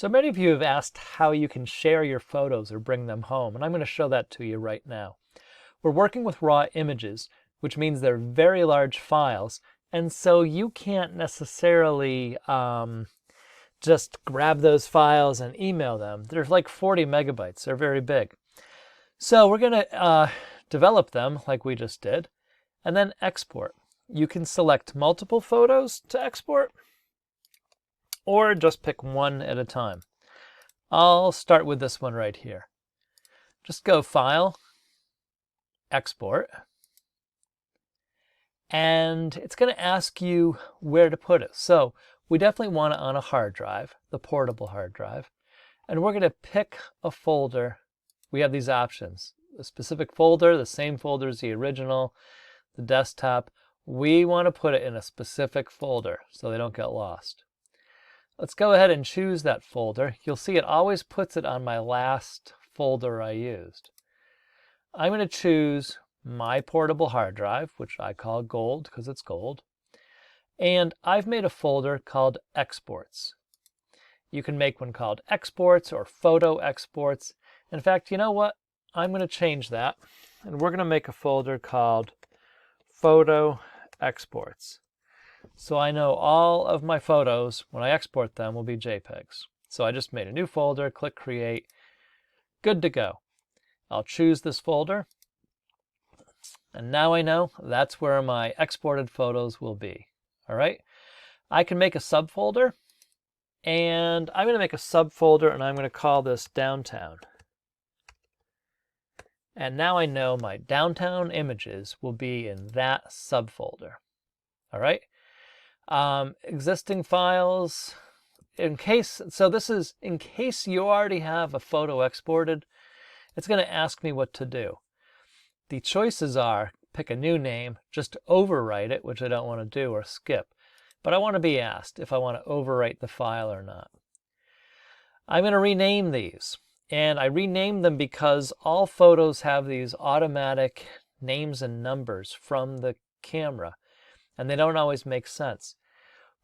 So many of you have asked how you can share your photos or bring them home, and I'm going to show that to you right now. We're working with raw images, which means they're very large files, and so you can't necessarily just grab those files and email them. They're like 40 megabytes. They're very big. So we're going to develop them like we just did, and then export. You can select multiple photos to export, or just pick one at a time. I'll start with this one right here. Just go File, Export, and it's going to ask you where to put it. So we definitely want it on a hard drive, the portable hard drive, and we're going to pick a folder. We have these options: a specific folder, the same folder as the original, the desktop. We want to put it in a specific folder so they don't get lost. Let's go ahead and choose that folder. You'll see it always puts it on my last folder I used. I'm going to choose my portable hard drive, which I call gold because it's gold. And I've made a folder called Exports. You can make one called Exports or Photo Exports. In fact, you know what? I'm going to change that, and we're going to make a folder called Photo Exports. So I know all of my photos, when I export them, will be JPEGs. So I just made a new folder, click Create, good to go. I'll choose this folder, and now I know that's where my exported photos will be. All right, I can make a subfolder, and I'm going to make a subfolder, and I'm going to call this Downtown. And now I know my downtown images will be in that subfolder. All right. Existing files, so this is in case you already have a photo exported, it's going to ask me what to do. The choices are pick a new name, just overwrite it, which I don't want to do, or skip. But I want to be asked if I want to overwrite the file or not. I'm going to rename these. And I renamed them because all photos have these automatic names and numbers from the camera, and they don't always make sense.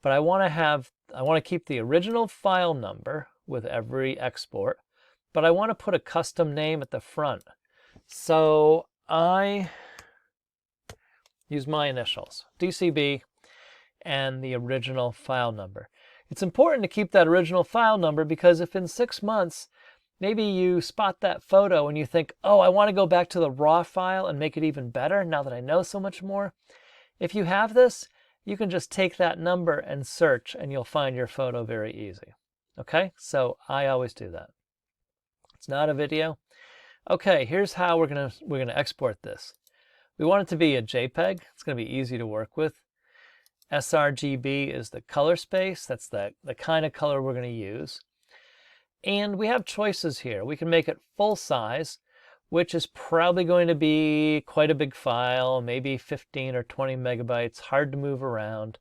But I want to keep the original file number with every export, but I want to put a custom name at the front. So I use my initials, DCB, and the original file number. It's important to keep that original file number because if in 6 months, maybe you spot that photo and you think, oh, I want to go back to the raw file and make it even better now that I know so much more. If you have this, you can just take that number and search and you'll find your photo very easy. Okay, so I always do that. It's not a video. Okay, here's how we're gonna export this. We want it to be a JPEG. It's gonna be easy to work with. sRGB is the color space. That's the kind of color we're gonna use. And we have choices here. We can make it full size, which is probably going to be quite a big file, maybe 15 or 20 megabytes, hard to move around.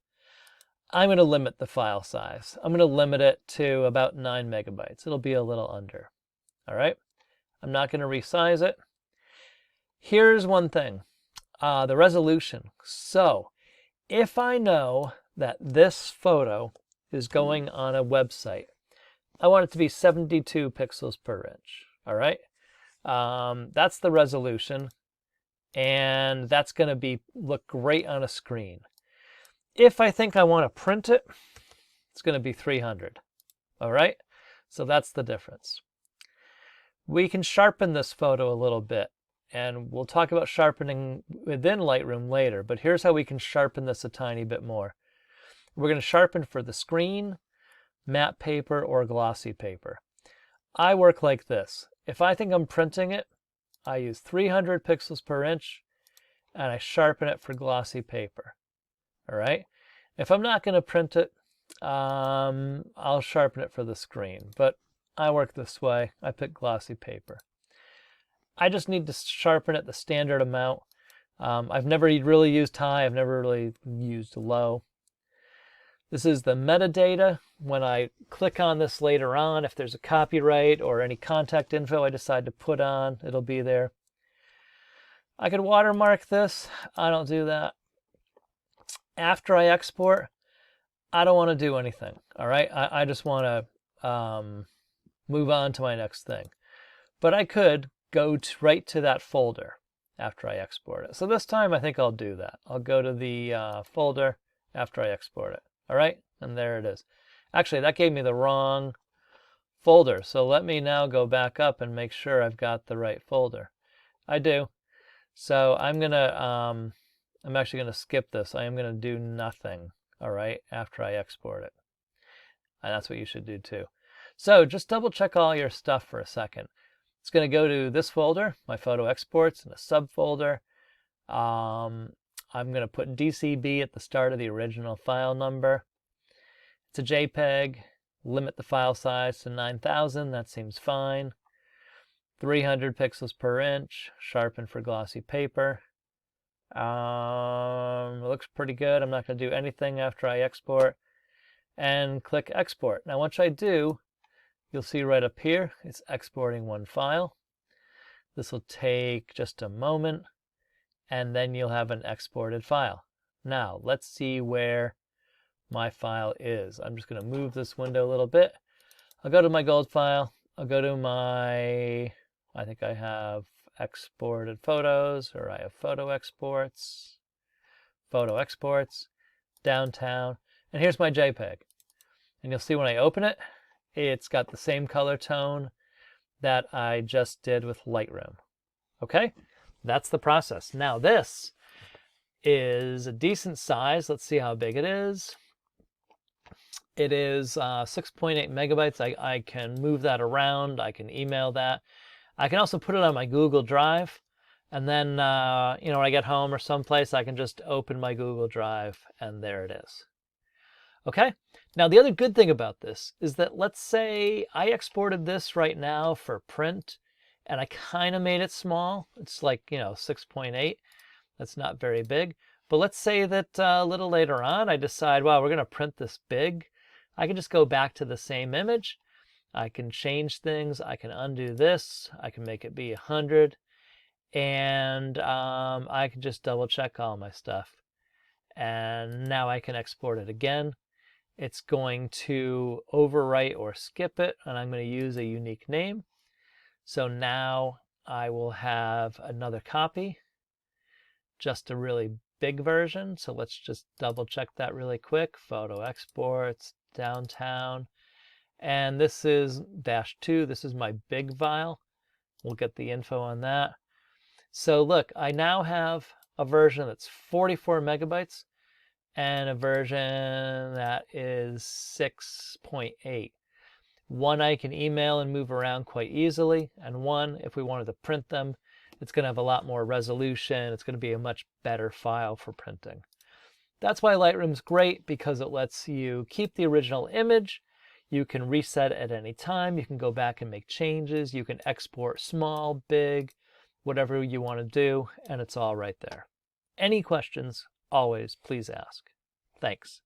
I'm going to limit the file size. I'm going to limit it to about 9 megabytes. It'll be a little under. All right. I'm not going to resize it. Here's one thing, the resolution. So if I know that this photo is going on a website, I want it to be 72 pixels per inch. All right. That's the resolution, and that's going to look great on a screen. If I think I want to print it, it's going to be 300. All right. So that's the difference. We can sharpen this photo a little bit, and we'll talk about sharpening within Lightroom later, but here's how we can sharpen this a tiny bit more. We're going to sharpen for the screen, matte paper, or glossy paper. I work like this. If I think I'm printing it, I use 300 pixels per inch, and I sharpen it for glossy paper. All right. If I'm not going to print it, I'll sharpen it for the screen, but I work this way. I pick glossy paper. I just need to sharpen it the standard amount. I've never really used high. I've never really used low. This is the metadata. When I click on this later on, if there's a copyright or any contact info I decide to put on, it'll be there. I could watermark this. I don't do that. After I export, I don't want to do anything. All right. I just want to move on to my next thing. But I could go right to that folder after I export it. So this time I think I'll do that. I'll go to the folder after I export it. All right, and there it is. Actually, that gave me the wrong folder. So let me now go back up and make sure I've got the right folder. I do. So I'm actually gonna skip this. I am gonna do nothing, all right, after I export it. And that's what you should do too. So just double check all your stuff for a second. It's gonna go to this folder, my photo exports, in a subfolder. I'm gonna put DCB at the start of the original file number. It's a JPEG. Limit the file size to 9,000, that seems fine. 300 pixels per inch, sharpen for glossy paper. It looks pretty good. I'm not going to do anything after I export. And click export. Now once I do, you'll see right up here, it's exporting one file. This will take just a moment, and then you'll have an exported file. Now let's see where my file is. I'm just going to move this window a little bit. I'll go to my gold file. I'll go to my, I think I have exported photos, or I have photo exports, downtown, and here's my JPEG. And you'll see when I open it, it's got the same color tone that I just did with Lightroom. Okay, that's the process. Now this is a decent size. Let's see how big it is. It is 6.8 megabytes. I can move that around. I can email that. I can also put it on my Google Drive. And then, when I get home or someplace, I can just open my Google Drive and there it is. Okay? Now, the other good thing about this is that let's say I exported this right now for print and I kind of made it small. It's like, 6.8. That's not very big. But let's say that a little later on, I decide, wow, we're going to print this big. I can just go back to the same image. I can change things. I can undo this. I can make it be 100. And I can just double check all my stuff. And now I can export it again. It's going to overwrite or skip it, and I'm going to use a unique name. So now I will have another copy, just a really big version. So let's just double check that really quick. Photo exports, downtown. And this is -2. This is my big file. We'll get the info on that. So look, I now have a version that's 44 megabytes and a version that is 6.8. One I can email and move around quite easily, and one, if we wanted to print them, it's going to have a lot more resolution. It's going to be a much better file for printing. That's why Lightroom's great, because it lets you keep the original image. You can reset at any time. You can go back and make changes. You can export small, big, whatever you want to do, and it's all right there. Any questions, always please ask. Thanks.